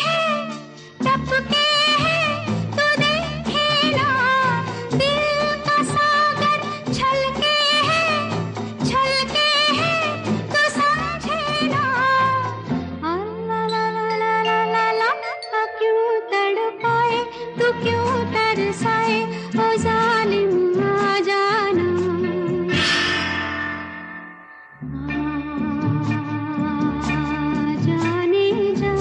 हैं टपके हैं तो देखे ना, दिल का सागर छलके हैं तो समझे ना। ला ला ला ला ला ला ला, क्यों तड़पाए तू क्यों तरसाए, ओ जालिम आ जाना। जाने जा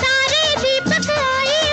सारे दीपक आए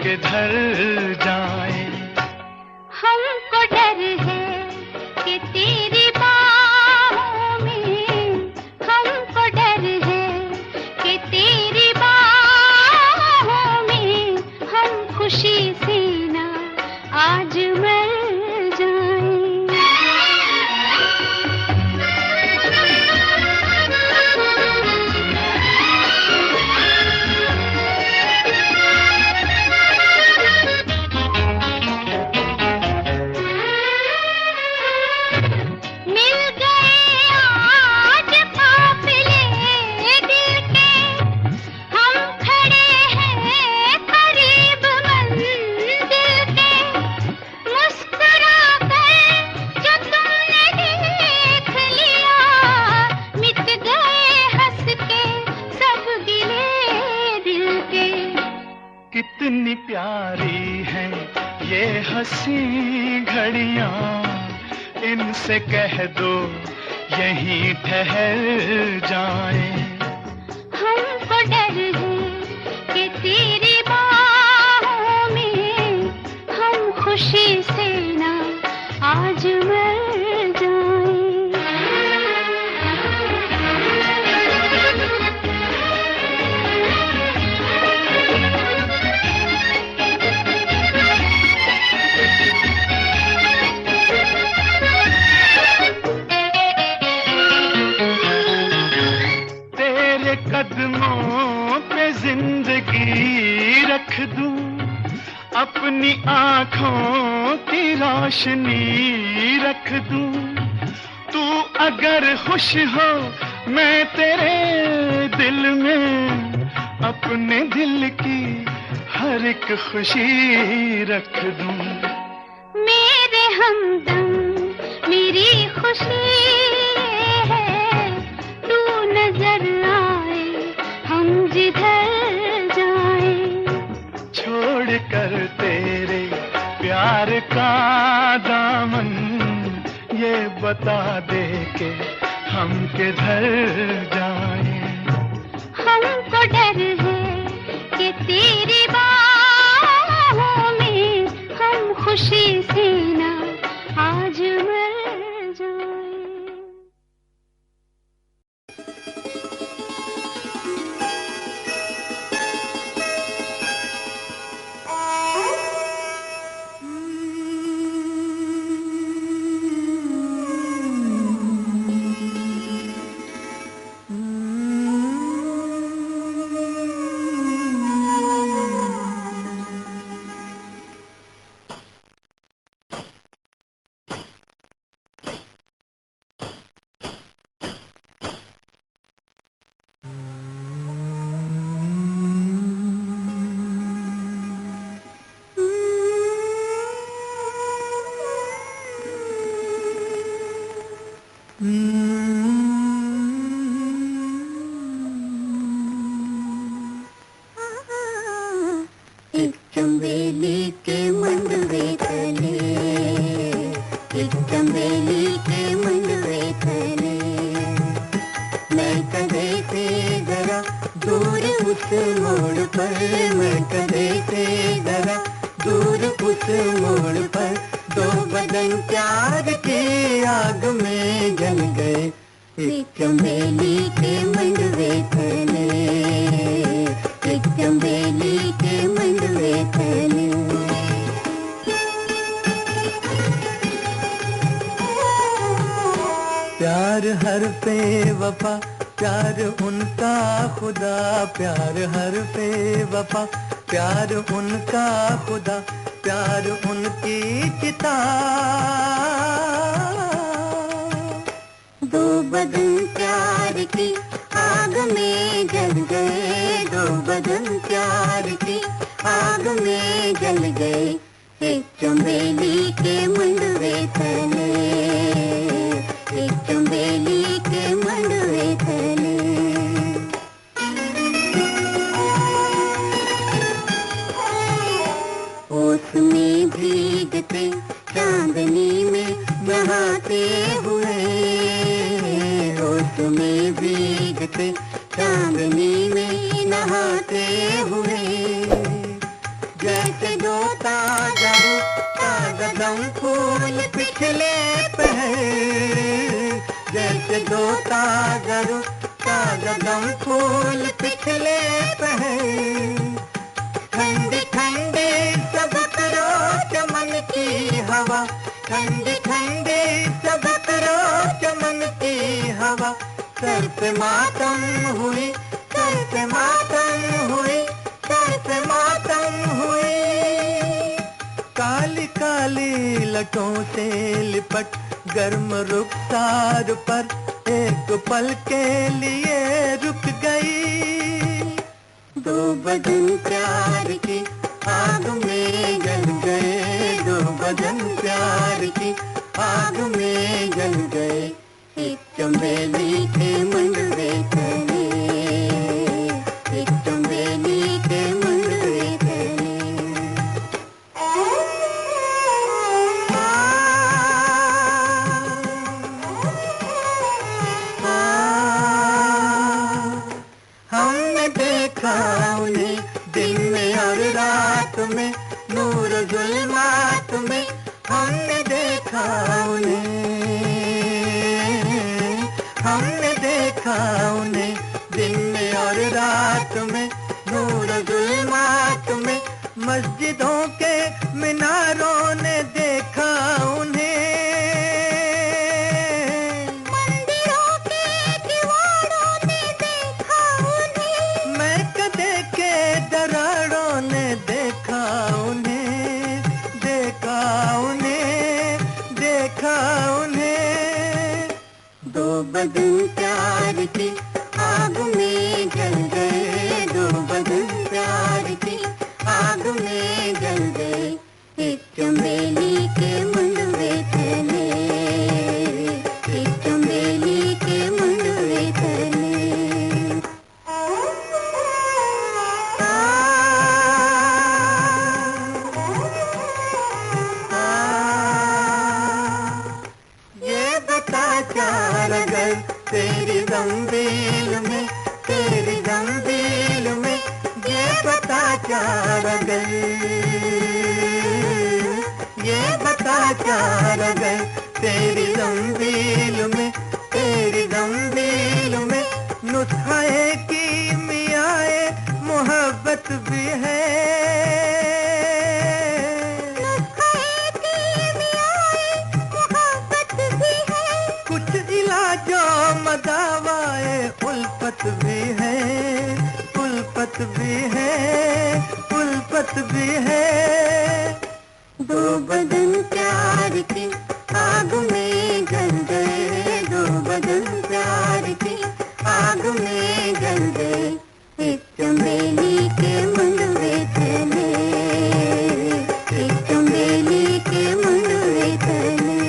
किधर जाएं। हमको डर है कि तेरी बाहों में, हमको डर है कि तेरी बाहों में हम खुशी से ना आज मर जाएं। कितनी प्यारी है ये हंसी घड़ियां, इनसे कह दो यहीं ठहर जाएं। हमको डर है कि तेरी बाहों में हम खुशी से ना आज मर जाएं। कदमों पे जिंदगी रख दूं, अपनी आँखों की रोशनी रख दूं। तू अगर खुश हो मैं तेरे दिल में अपने दिल की हर एक खुशी रख दूं। मेरे हमदम मेरी खुशी है, तू नजर आए हम जिधर जाएं। छोड़ कर तेरे प्यार का दामन, ये बता दे के हम किधर जाएं। हमको डर है कि तेरी बाहों में हम खुशी से ना आज मर जाएं। एक चंबेली के मंडवे तले, एक चंबेली के मंडवे तले, मैं कदे से जरा दूर उस मोड़ पर, मैं कदे से जरा दूर उस मोड़ पर, दो बदन प्यार के आग में जल गए। एक चंबेली के मंडवे तले, एक चंबेली के मंडवे तले। प्यार हर पे वफा, प्यार उनका खुदा, प्यार हर पे वफा, प्यार उनका खुदा, प्यार उनकी चिता। दो बदन प्यार की आग में जल गए, दो बदन प्यार की आग में जल गए। एक चंबेली के मंडवे तले, एक चंबेली के मंडवे तले। ओस में भीगते चांदनी में नहाते हुए, ओस में भीगते चांदनी में नहाते हुए, जैसे जैसे दो ताज़ा कागज़म फूल पिछले पहर, जैसे दो ताज़ा कागज़म फूल पिछले पहर। ठंडी ठंडी सबक रो चमन की हवा, ठंडी ठंडी सबक रो चमन की हवा। सर पे मातम हुई, सर पे मातम हुई, सर पे मातम हुई। काली काली लटों से लिपट गर्म रुखसार पर एक पल के लिए रुक गई। दो बदन प्यार की आग में जल गए, दो बदन प्यार की आग में जल गए। एक चमेली के मंडवे तले, एक चमेली के मंडवे तले। हमने देखा उन्हें दिन में और रात में, नूर जुल्मात में। हमने देखा उन्हें, हमने देखा उन्हें दिन में और रात में, नूर जुल्मात में। मस्जिदों के मीनारों ने देखा उन्हें, मंदिरों के दीवारों ने देखा उन्हें। महकदे के दरारों ने देखा उन्हें, देखा उन्हें, देखा उन्हें। दो बदन प्यार की आग में जल गए, दो बदन प्यार की आग में जल गए। एक चमेली के मंडवे तले, एक चमेली के मंडवे तले। ये बता चार अगर तेरी जंजीर में, तेरी जंजीर में। ये बता चार अगर, ये बता चार अगर तेरी जंजीर में, तेरी जंजीर में। नुस्खे की मियाए मोहब्बत भी है, मदावाए उल्फत भी है, उल्फत भी है, उल्फत भी है। दो बदन प्यार की आग में जल गए, दो बदन प्यार की आग में जल गए। एक चमेली के मंडवे तले, एक चमेली के मंडवे तले।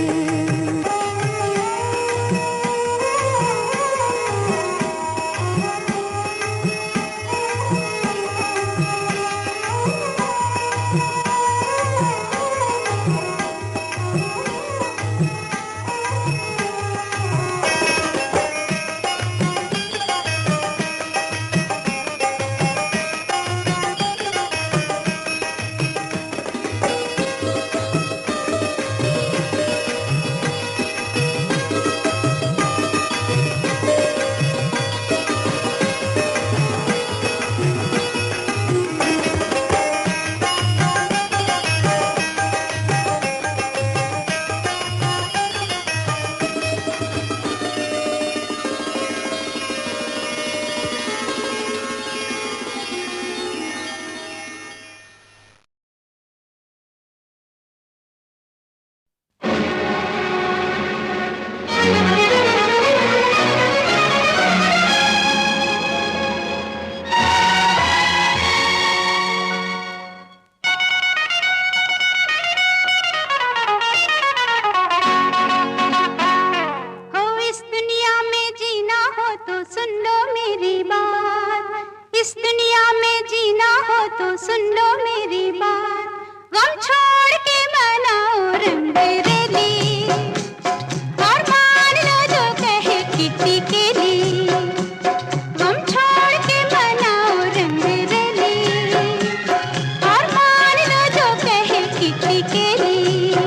किटी के लिए।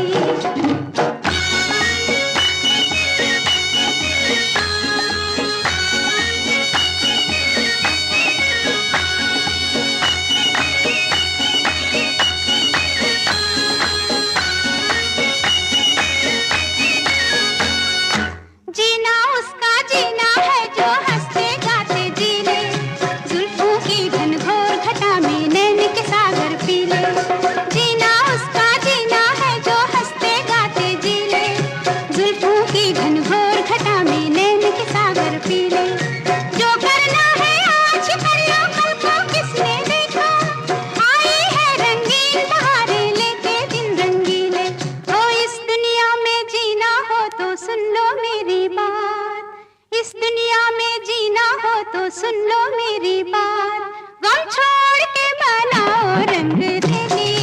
जीना उसका जीना है जो हंसते गाते जी ले, जुल्फों की घनघोर घटा में नैन के सागर पी ले। जीना उसका जीना है जो हंसते गाते जी ले, जुल्फों की घनघोर घटा में नैन के सागर पी ले। जो करना है आज कर लो, कल को किसने देखा, आई है रंगीन बहारें लेके दिन रंगीले। ओ इस दुनिया में जीना हो तो सुन लो मेरी बात, इस दुनिया में जीना हो तो सुन लो मेरी बात। गम छोड़ के बनाओ रंग रेली,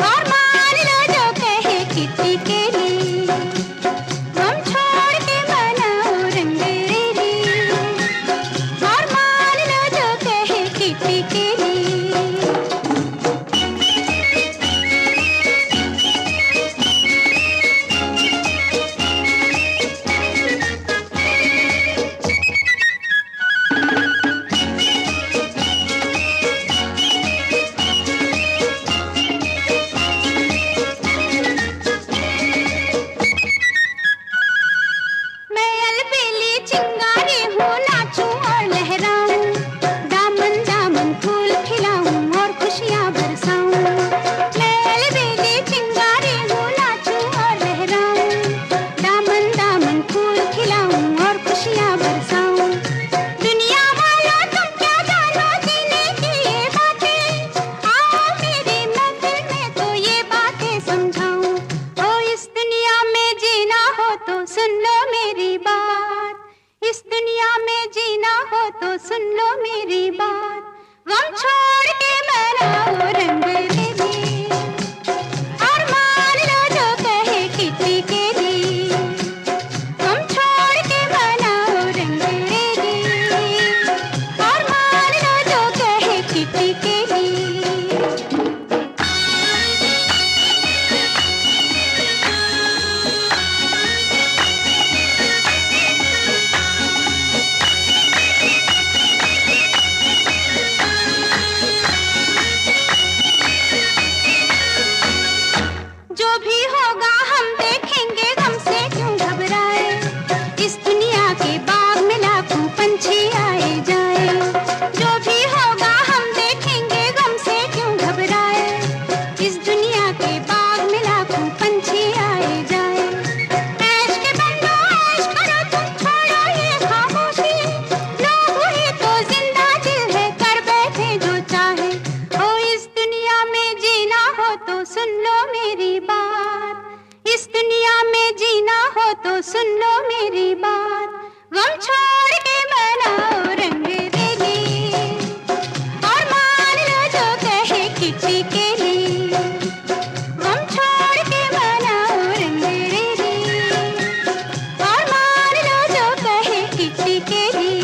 और मान लो जो कहे किटी के लिए। गम छोड़ के बनाओ रंग रेली, और मान लो जो कहे किटी के लिए। मैं अलबेली चिंगारी हूँ, नाचूं और लहराऊं, दामन दामन फूल खिलाऊं और खुशियाँ बरसाऊं। मैं अलबेली चिंगारी हूँ, नाचूं और लहराऊं, दामन दामन फूल खिलाऊं और खुशियाँ बरसाऊं। दुनिया वालों तुम क्या जानो जीने की ये बातें, आओ मेरी महफिल में तो ये बातें समझाऊं। ओ इस दुनिया में जीना हो तो सुन लो मेरी बात, इस दुनिया में जीना हो तो सुन लो मेरी बात। गम छोड़ के बनाओ रंग रेली, और मान लो जो कहे किटी के लिए। गम छोड़ के बनाओ रंग रेली, और मान लो जो कहे किटी के लिए। जो भी होगा हम देखेंगे, गम से क्यों घबराए, इस दुनिया के बाग में लाखों पंछी आए जाए। जो भी होगा हम देखेंगे, गम से क्यों घबराए, इस दुनिया के बाग में लाखों पंछी आए जाए। ऐश के बंदो ऐश करो तुम, छोड़ो ये खामोशी, लोग हुए तो जिंदा दिल है, कर बैठे जो चाहे। ओ इस दुनिया में जीना हो तो सुन लो मेरी बात, इस दुनिया में जीना हो तो सुन लो मेरी बात। गम छोड़ के बनाओ रंग रेली, और मान लो जो कहे किटी के लिए। गम छोड़ के बनाओ रंग रेली, और मान लो जो कहे किटी के लिए।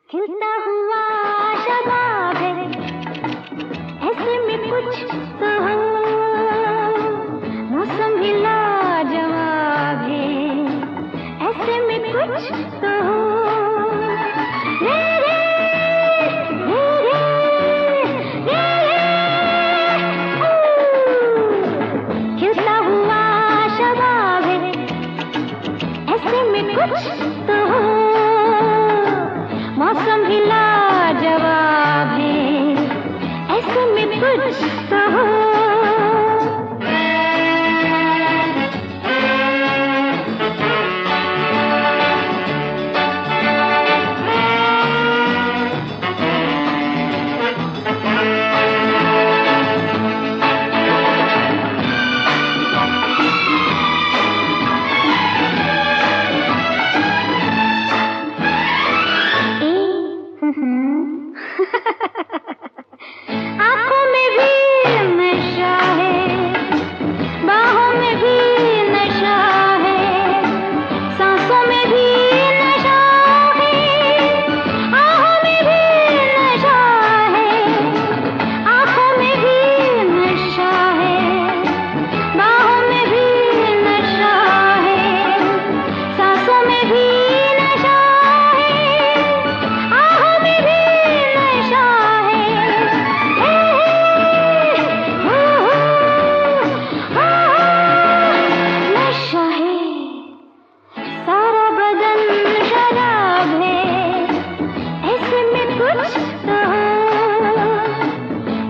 खिलता हुआ शबाब है, ऐसे में कुछ तो हो, मौसम भी लाजवाब है, ऐसे में कुछ तो हो। रे रे रे रे रे रे, खिलता हुआ शबाब है, ऐसे में कुछ तो हो, मौसम भी लाजवाब है, ऐसे में कुछ तो हो। आँखों में भी नशा है, बाहों में भी नशा है, सांसों में भी नशा है, आहों में भी नशा है, आँखों में भी नशा है, बाहों में भी नशा है, सांसों में भी नशा है, आहों में भी नशा है। नशा है, सारा बदन शराब है, ऐसे में कुछ तो हो,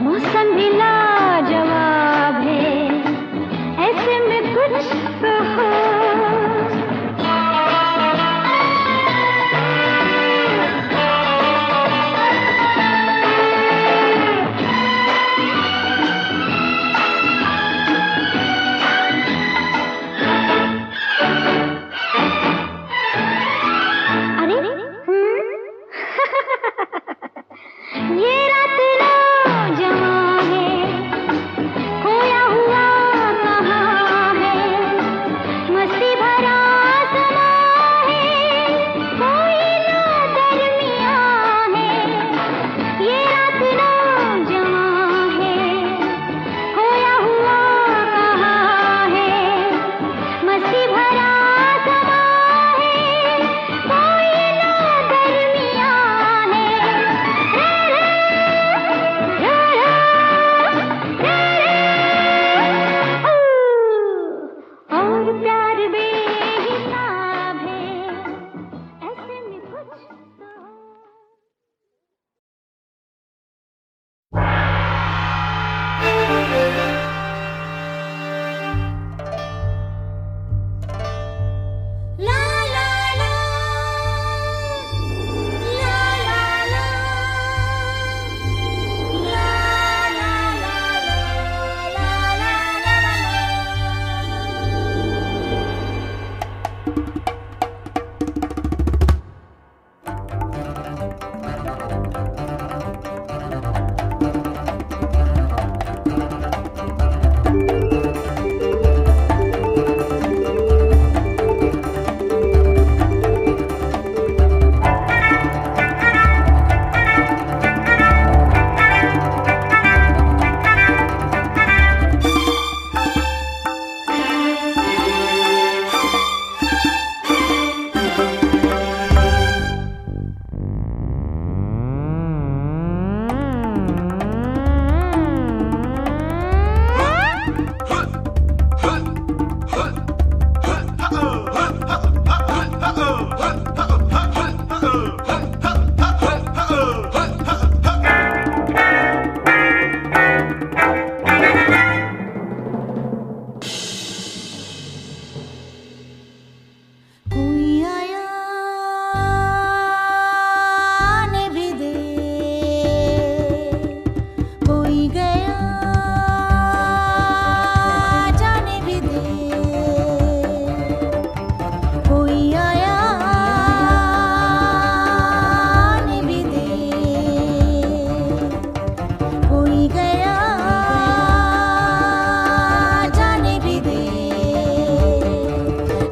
मौसम भी लाजवाब है, ऐसे में कुछ तो हो। अरे ये रात ना गया जाने भी दे, कोई आया आने भी दे, कोई गया जाने भी दे।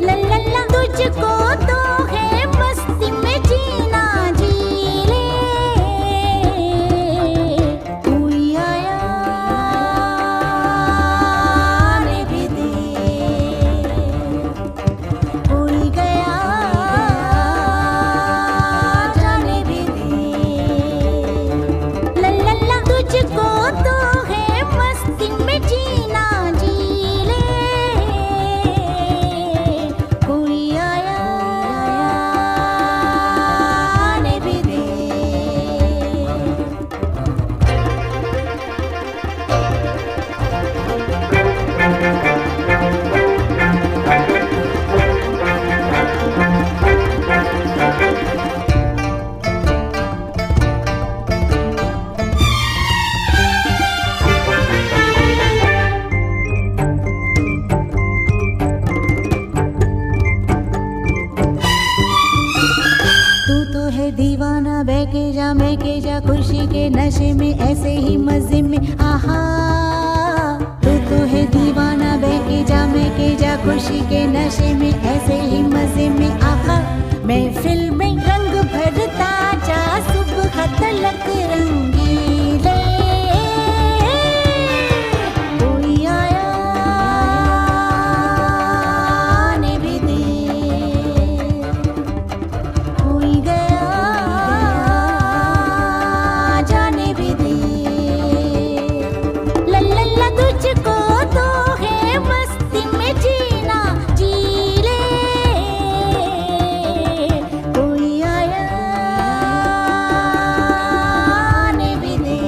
लल्ला तुझको तो है मस्ती में जीना जी ले, कोई आया आने भी दे, कोई गया जाने भी दे। लल्ला तुझको तो है मस्ती में जीना जी ले, कोई आया आने भी दे। तू तो है दीवाना, बहके जा महके जा खुशी के नशे में, ऐसे ही मजे में आहा। तू तो है दीवाना, बहके जा महके जा खुशी के नशे में, ऐसे ही मजे में आहा। महफिल में रंग भरता जा सुबह तलक रंगीले, कोई आया आने भी दे, कोई गया जाने भी दे। लल्ला तुझको तो है मस्ती में जीना जी ले, कोई आया आने भी दे।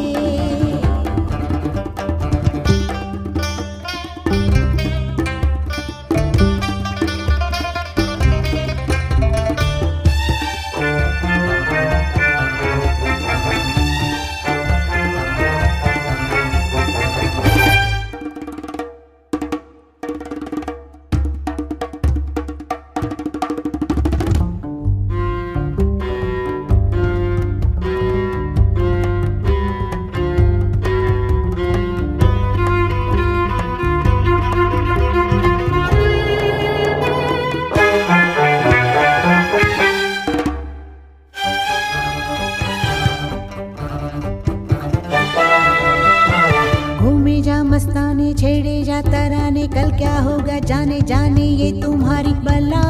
घूमे जा मस्ताने, छेड़े जा तराने, कल क्या होगा जाने जाने ये तुम्हारी बला।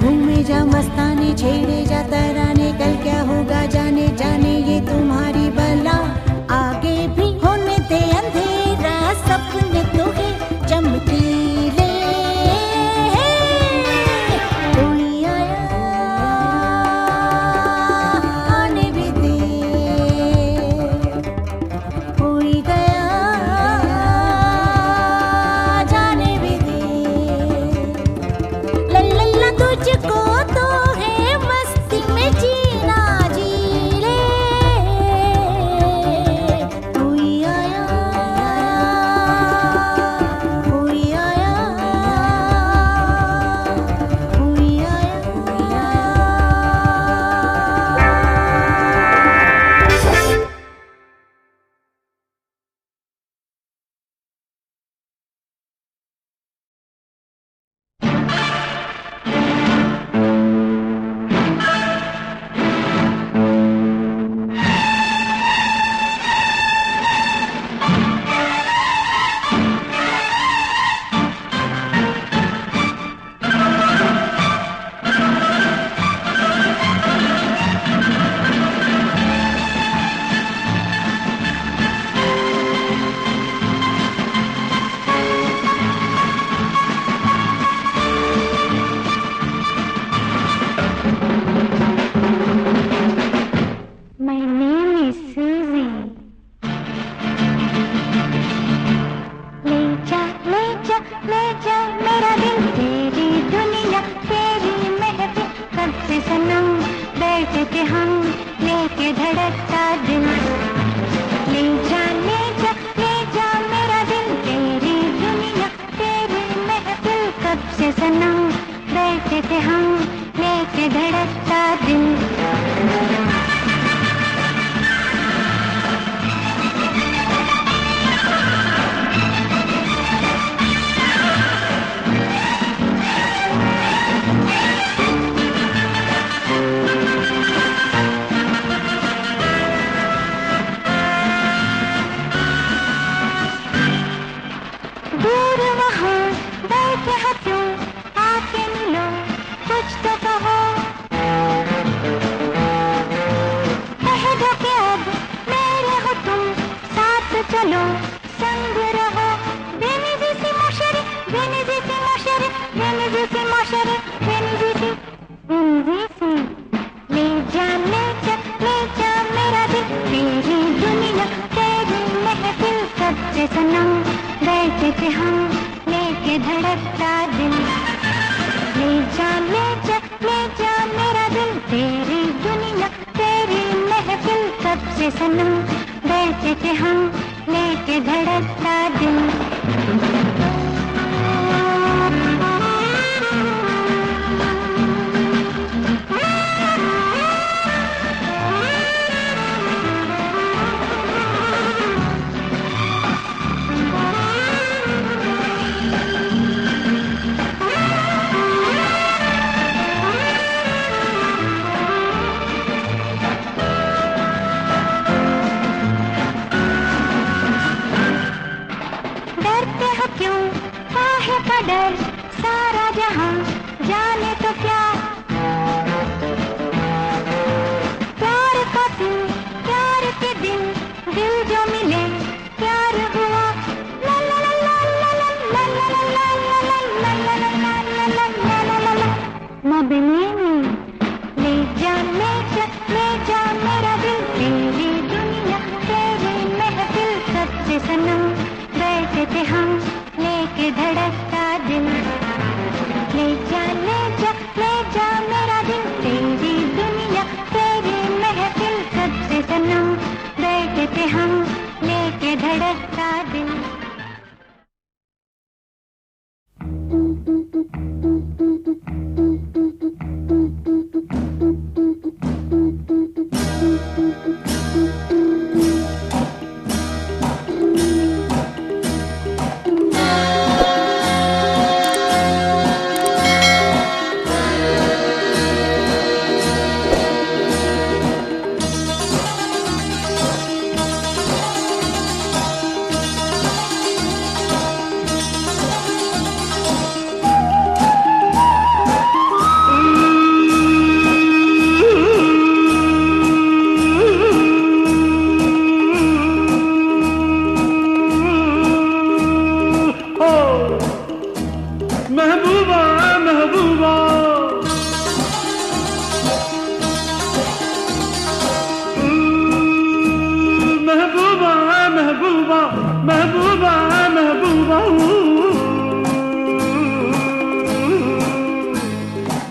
घूमे जा मस्ताने, छेड़े जा तराने, कल क्या होगा जाने जाने ये तुम्हारी बला। आगे भी होने दे अंधेरा, सपने तो है चमकीले, कोई आया आने भी दे, कोई गया जाने भी दे। लल्ला तुझको तो है मस्ती में जीना जी ले, कोई आया कोई आया कोई आया। के हम लेके धड़कता दिल, ले जा बैठे थे हम लेके धड़कता दिल। दूर वहाँ बैठे हो क्यों, आके मिलो कुछ तो कहो। कह दो कि अब मेरे हो तुम, साथ चलो संग रहो। बेनिजी सी मोशरे, बेनिजी सी मोशरे, बेनिजी सी मोशरे, बेनिजी सी ले जा मेरा दिल, तेरी दुनिया तेरी महफिल, सबसे सनम बैठे थे हम लेके धड़कता दिल। ले जा मेरा दिल, तेरी दुनिया तेरी महफिल, सबसे सनम बैठे थे हम लेके धड़कता दिल। डर सारा जहां जाने तो क्या, प्यार का दिल प्यार के दिन, दिल जो मिले प्यार हुआ। ला ला ला ला ला ला ला ला ला ला ला ला ला ला ला। मबनी ले जा मेरा दिल, तेरी दुनिया तेरी महफिल, सबसे सनम बैठे थे हम लेके धड़कता दिल। ले जा मेरा दिल, तेरी दुनिया तेरी महफिल, सबसे सनम बैठे थे हम लेके धड़कता दिल।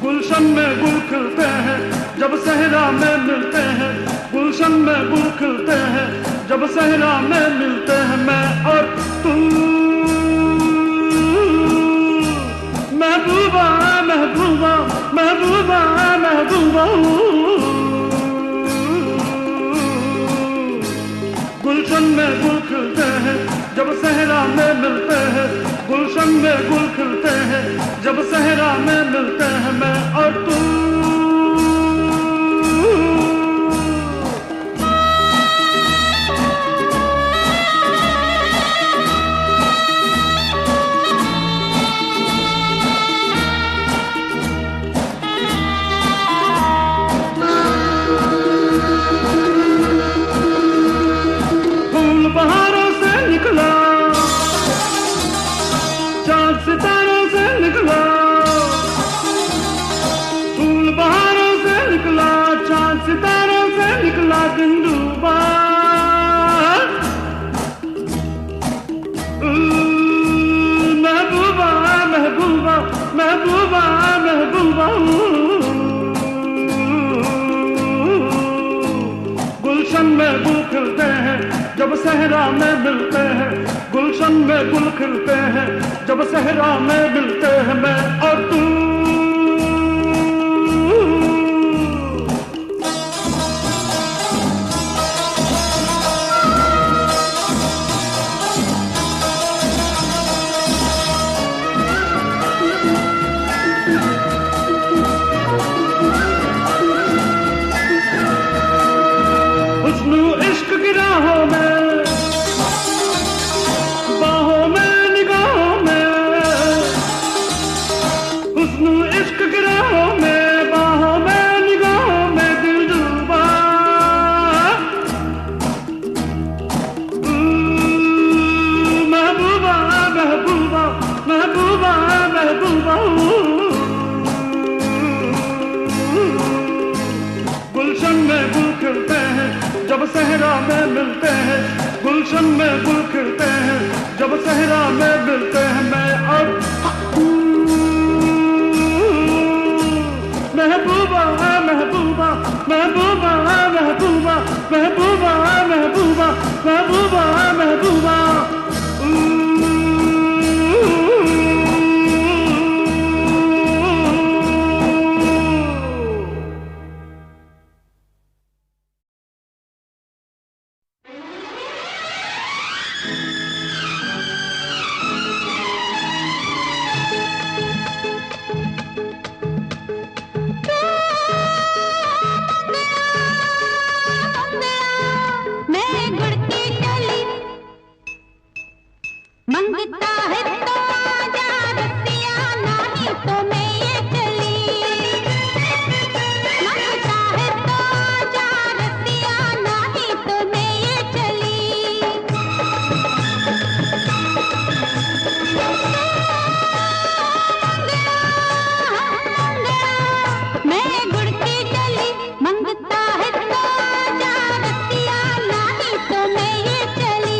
गुलशन में गुल खिलते हैं जब सहरा में मिलते हैं, गुलशन में गुल खिलते हैं जब सहरा में मिलते हैं। मैं और तू महबूबा महबूबा महबूबा महबूबा। गुलशन में गुल खिलते हैं जब सहरा में मिलते हैं, गुलशन में गुल खिलते हैं जब सहरा में मिलते हैं। मैं और तू फूल बहारों से निकला, चाँद सितारों से निकला, फूल बहारों से निकला, चाँद सितारों से निकला दिन डूबा। महबूबा महबूबा महबूबा महबूबा। गुलशन में गुल खिलते हैं जब सहरा में मिलते हैं, गुलशन में गुल खिलते हैं जब सहरा में मिलते हैं। मैं और तू महबूबा। गुलशन में गुल खिलते हैं जब सहरा में मिलते हैं, गुलशन में गुल खिलते हैं जब सहरा में मिलते हैं। मैं अब महबूबा महबूबा महबूबा महबूबा महबूबा महबूबा महबूबा महबूबा। मंगता है तो आजा रसिया, नहीं तो मैं ये चली। मंगता है तो आजा रसिया, नहीं तो मैं ये चली। मैं गुड़ की चली, मंगता है तो आजा रसिया, नहीं तो मैं ये चली।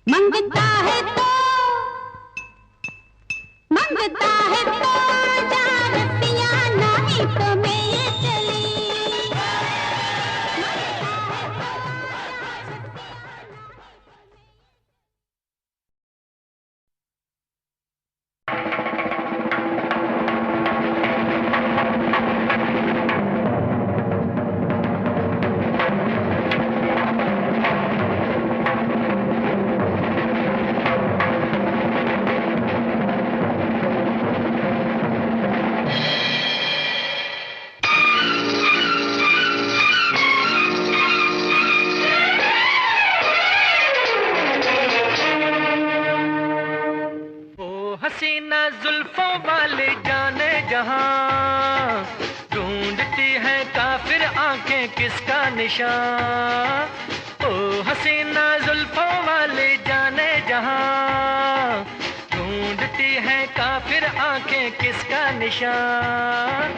मंगता है तो आजा रसिया, नहीं तो मैं ये चली। हसीना जुल्फों वाले जाने जहां, ढूंढती है काफिर आंखें किसका निशान। ओ हसीना जुल्फों वाले जाने जहां, ढूंढती है काफिर आंखें किसका निशान।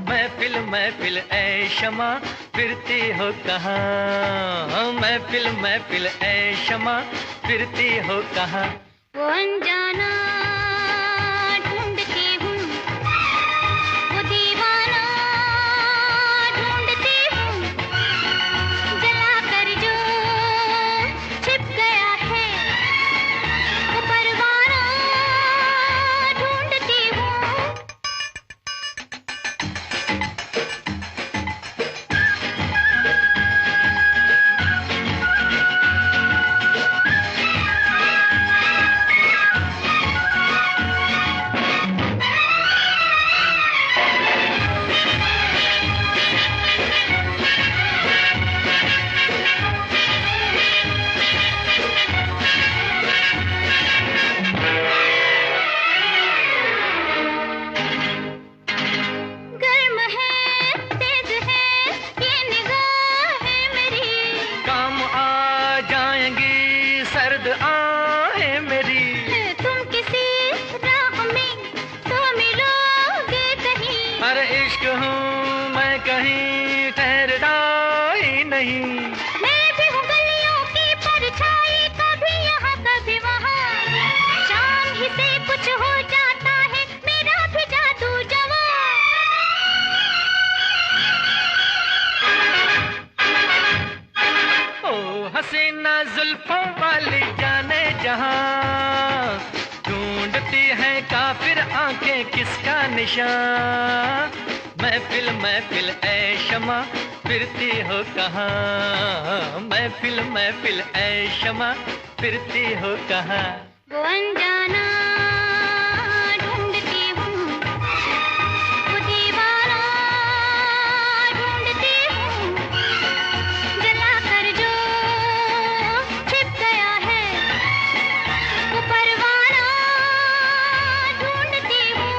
महफिल महफिल ऐ शमा फिरती हो कहाँ, महफिल महफिल ऐ शमा फिरती हो कहाँ। वो अनजाना ढूंढती हूँ, वो दीवाना ढूंढती हूँ, जला कर जो छिप गया है मैं भी हूँ गलियों की परछाई, कभी यहाँ कभी वहाँ, शाम ही से कुछ हो जाता है मेरा भी जादू जवां। ओ हसीना जुल्फों वाली जाने जहां, ढूंढती है काफिर आंखें किसका निशान। महफिल महफिल ऐ शमा फिरती हो कहाँ, महफिल महफिल ऐ शमा फिरती हो कहाँ। वो अनजाना ढूंढती हूँ, वो दीवाना ढूंढती हूँ, जलाकर जो छिप गया है वो परवाना ढूंढती हूँ।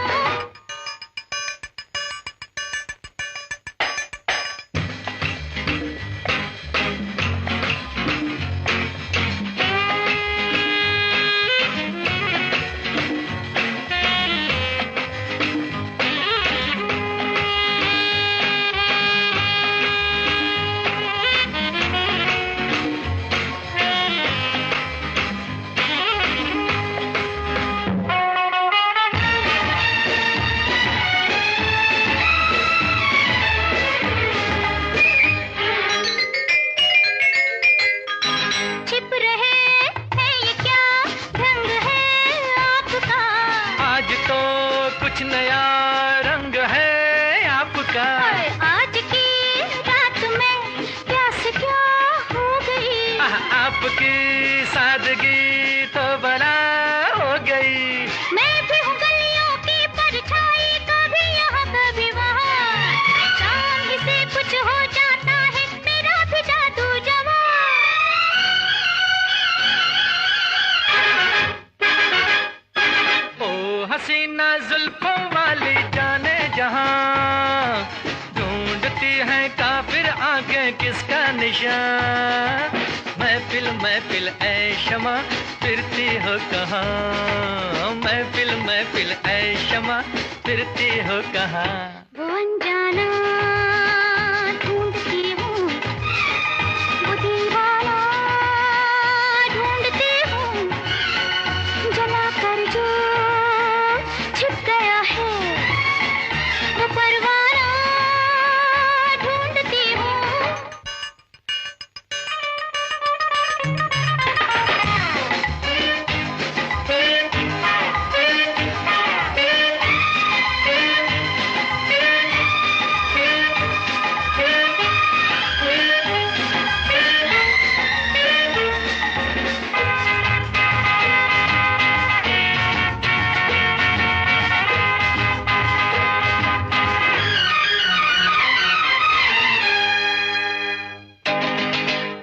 छिप रहे हैं ये क्या ढंग है आपका, आज तो कुछ नया रंग है आपका। और आज की रात में क्या से क्या हो गई, आपकी सादगी तो बला हो गई। मैं भी हूँ गलियों की परछाई, कभी यहाँ कभी वहाँ, शाम ही से कुछ हो जाता है मेरा भी जादू जवां। ओ हसीना जुल्फों वाली जाने जहां, ढूंढती है काफिर आंखें किसका निशान। महफिल महफिल ऐ शमा फिरती हो कहाँ, महफिल महफिल ऐ शमा फिरती हो कहाँ। वो अनजाना ढूंढती हूँ, वो दीवाना ढूंढती हूँ, जलाकर जो छिप गया है वो परवाना ढूंढती हूँ।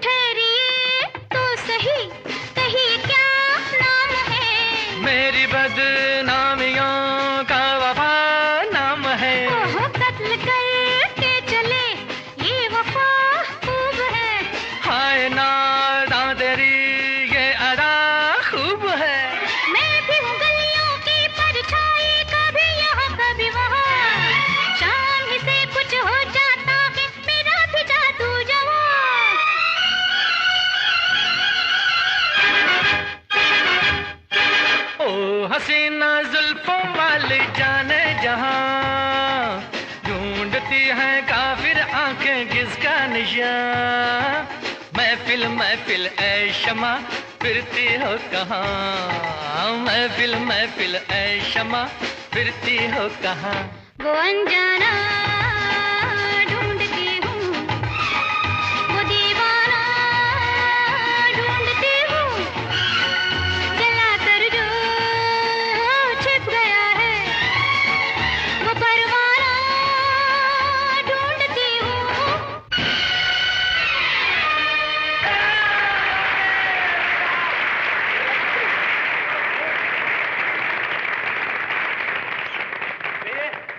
ठहरिए तो सही, कहिए क्या नाम है, मेरी बदनामियों का वफा नाम है। ओह कत्ल करके चले ये वफा खूब है, हाय नादा तेरी ये अदा खूब है। मैं भी हूँ गलियों की परछाई, कभी यहाँ कभी वहाँ, शाम ही से कुछ हो जाता है मेरा भी जादू जवां। ओ हसीना जुल्फों वाली जाने जहां, ढूंढती है काफिर आंखें किसका निशान। महफिल महफिल ऐ शमा फिरती हो कहाँ, महफिल महफिल ऐ शमा फिरती हो कहाँ। वो अनजाना ढूंढती हूँ, वो दीवाना ढूंढती हूँ, जलाकर जो छिप गया है वो परवाना ढूंढती हूँ।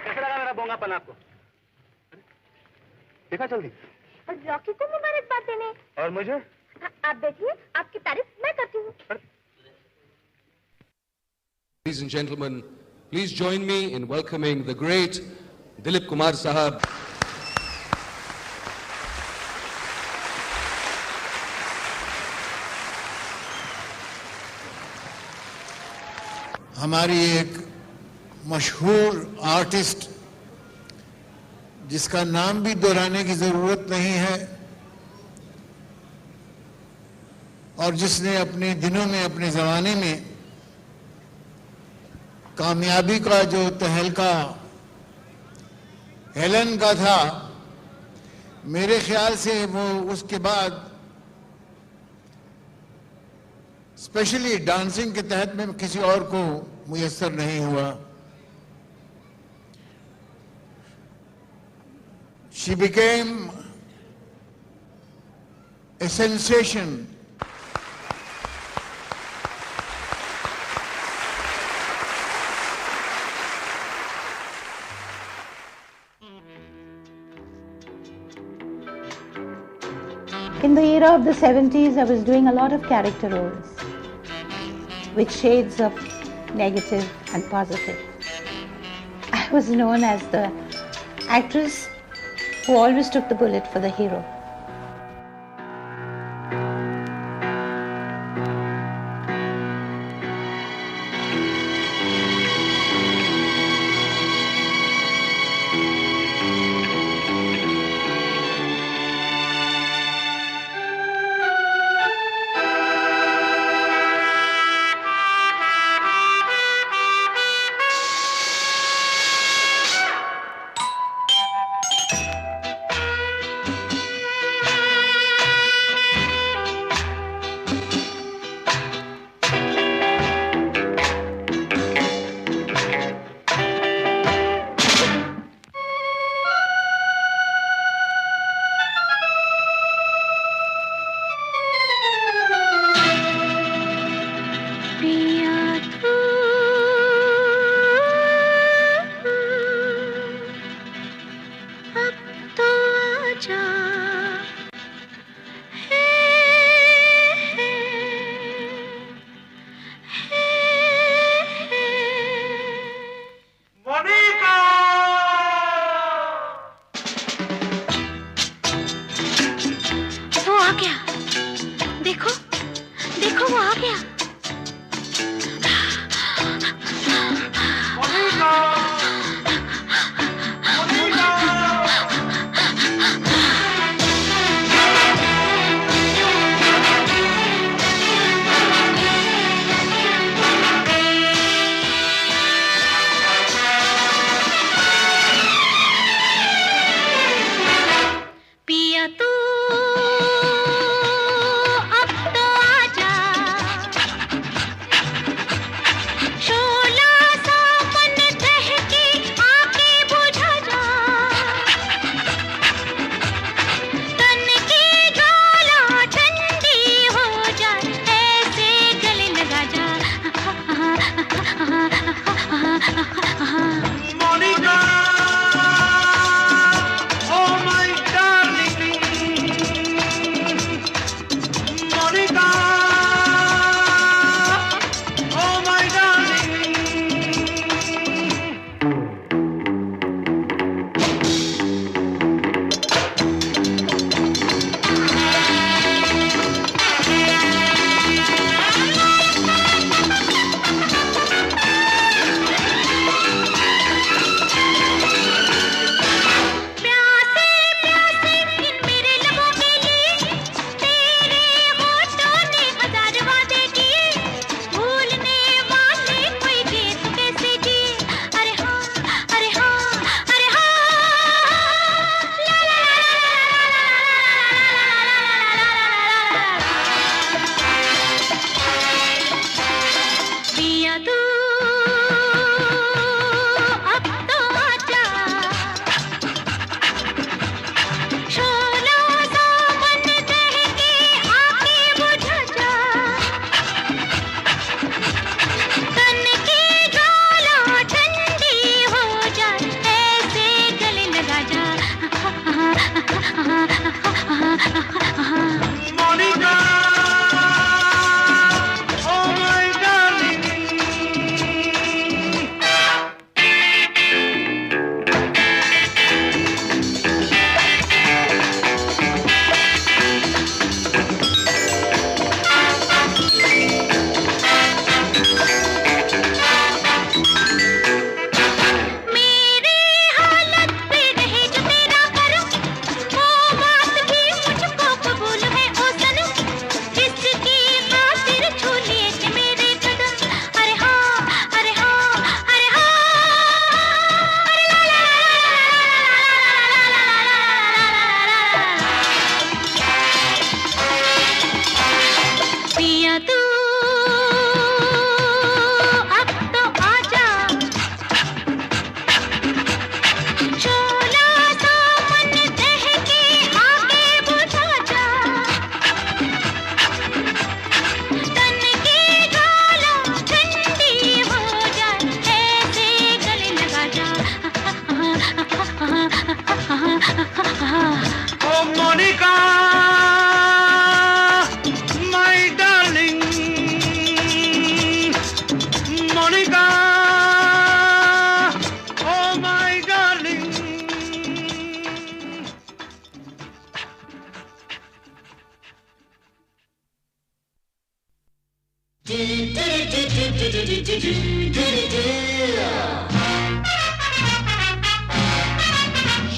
कैसा लगा मेरा बोंगापन आपको? देखा जल्दी। और रॉकी को मुबारकबाद देने। और मुझे? आप बैठिए, आपकी तारीफ मैं करती हूँ। Ladies and gentlemen, please join me in welcoming the great Dilip Kumar Sahab. हमारी एक मशहूर आर्टिस्ट जिसका नाम भी दोहराने की जरूरत नहीं है और जिसने अपने दिनों में, अपने जमाने में कामयाबी का जो तहलका हेलन का था, मेरे ख्याल से वो उसके बाद स्पेशली डांसिंग के तहत में किसी और को मुयस्सर नहीं हुआ। She became a sensation. In the era of the 70s, I was doing a lot of character roles with shades of negative and positive. I was known as the actress who always took the bullet for the hero.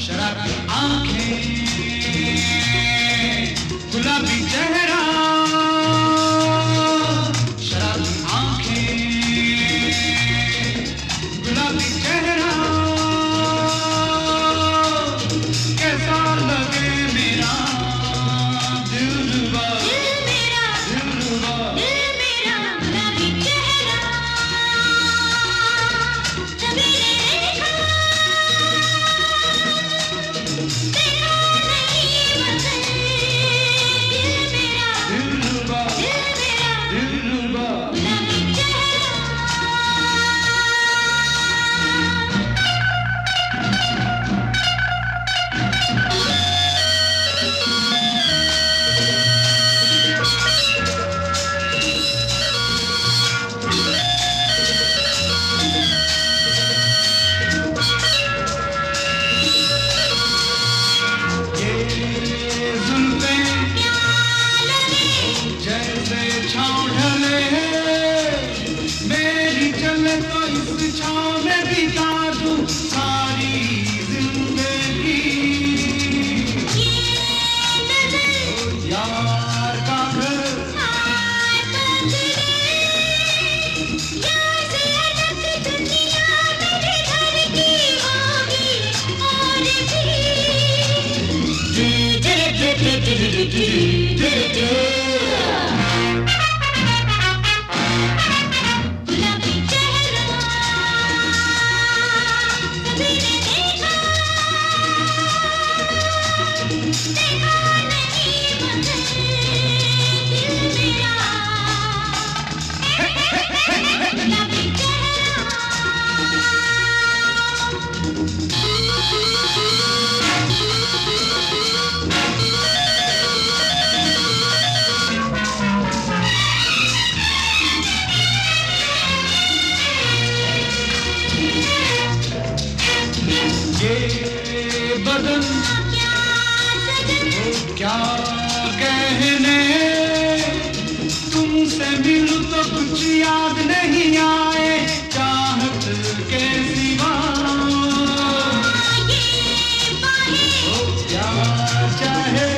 शरारती आंखें, गुलाबी चेहरा, शरारती आंखें, गुलाबी चेहरा, कैसा लगे मेरा दिलरुबा, दिलरुबा, गुलाबी चेहरा, कभी देखा दिलरुबा, दिलरुबा। जैसे छाँव ढले मेरी चले तो इस छाँव में बिता दूं सारी जिंदगी। यार का घर गुलाबी चेहरा, कभी देखा नहीं मगर दिल मेरा, गुलाबी चेहरा। ये बदन क्या कहने, तुमसे मिलूं तो कुछ याद नहीं आए चाहत के सिवा। ओ क्या चाहे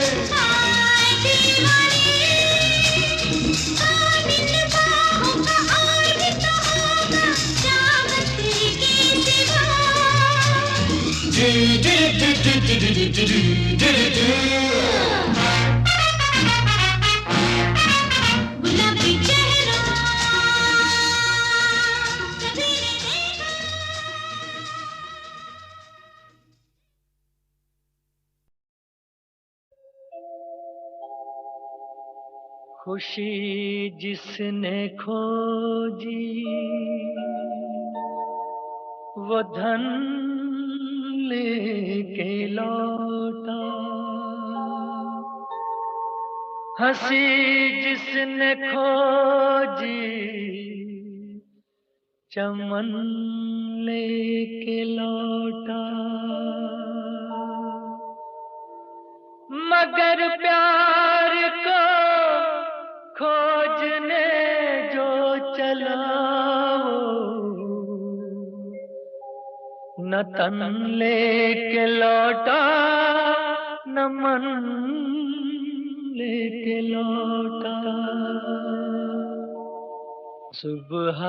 गुलाबी चेहरा, कभी देखा। खुशी जिसने खोजी वो धन लेके लौटा, हंसी जिसने खोजी चमन लेके लौटा, मगर प्यार को खोजने जो चला न तन लेके लौटा न मन लेके लौटा। सुबह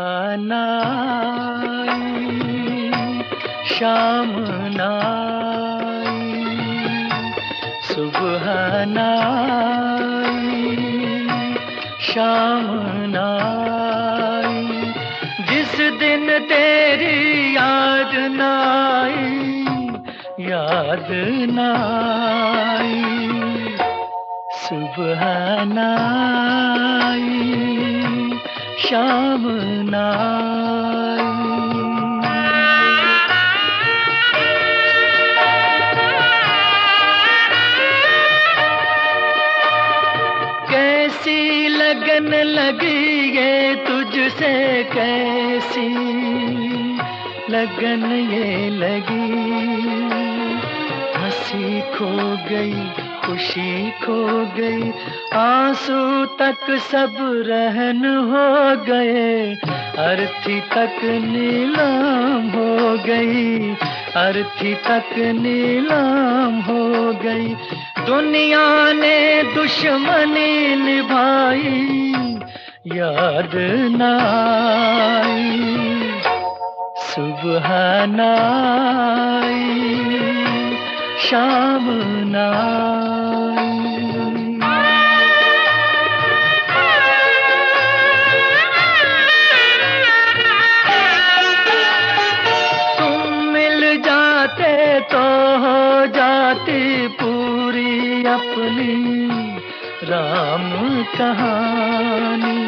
नाई शाम नाई, सुबह नाई शाम नाई, जिस दिन तेरी याद नाई, याद नाई। सुबह नाई शाम नाई। कैसी लगन लगी ये तुझसे, कैसी लगन ये लगी, हंसी खो गई खुशी खो गई, आंसू तक सब रहन हो गए, अर्थी तक नीलाम हो गई, अर्थी तक नीलाम हो गई। दुनिया ने दुश्मनी निभाई, याद न आई, सुबह न आई, शाम न आई। तुम मिल जाते तो हो जाती पूरी अपनी राम कहानी,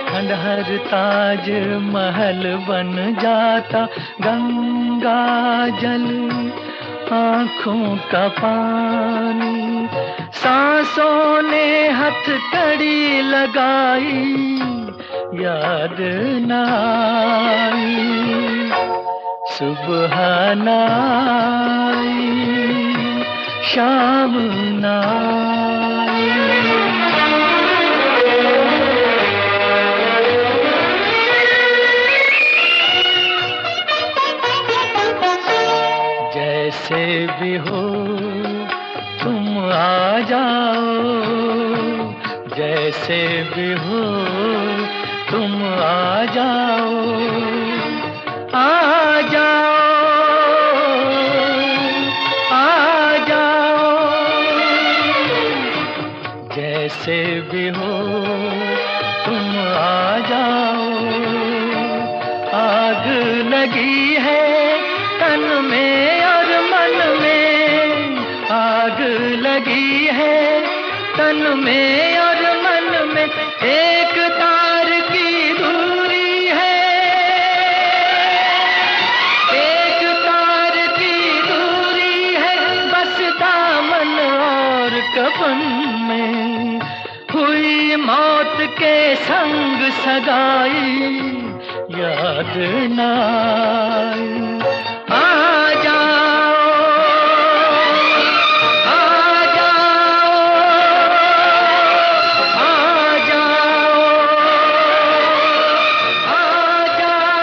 खंडहर ताज महल बन जाता, गंगा जल आँखों का पानी, सांसों ने हथकड़ी लगाई, याद न आई, सुबह न आई, शाम न आई। जैसे भी हो तुम आ जाओ, जैसे भी हो तुम आ जाओ, आ जाओ, आ जाओ, जैसे भी हो तुम आ जाओ। आग लगी है तन में और मन में, आग लगी है तन में और मन में, एक तार की दूरी है, एक तार की दूरी है, बस दामन और कफन में, हुई मौत के संग सगाई, याद न आई। आ जाओ, आ जाओ, आ जाओ, आ जाओ।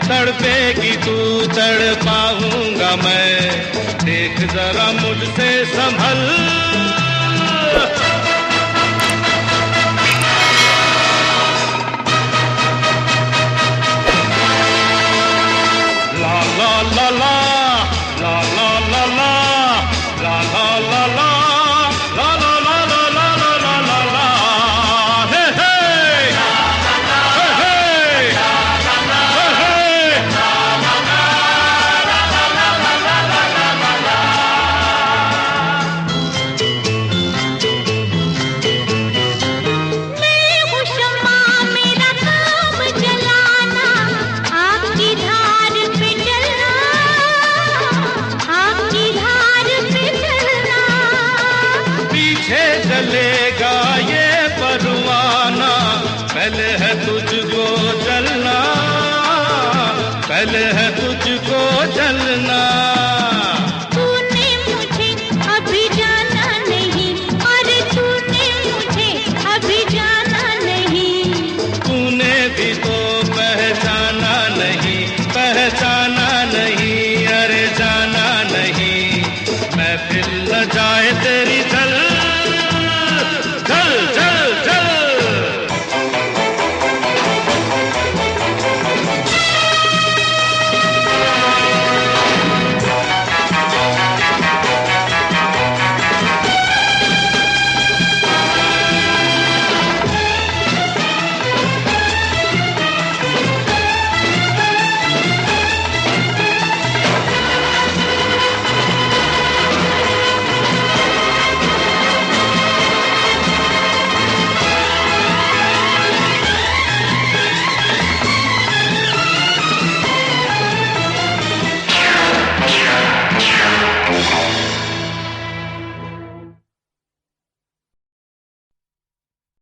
तड़पेगी तू तड़पाऊंगा मैं, देख जरा मुझसे संभल। ला ला ला ला ला ला ला ला ला ला ला ला चलेगा ये परवाना, पहले है तुझको जलना, पहले है तुझको जलना।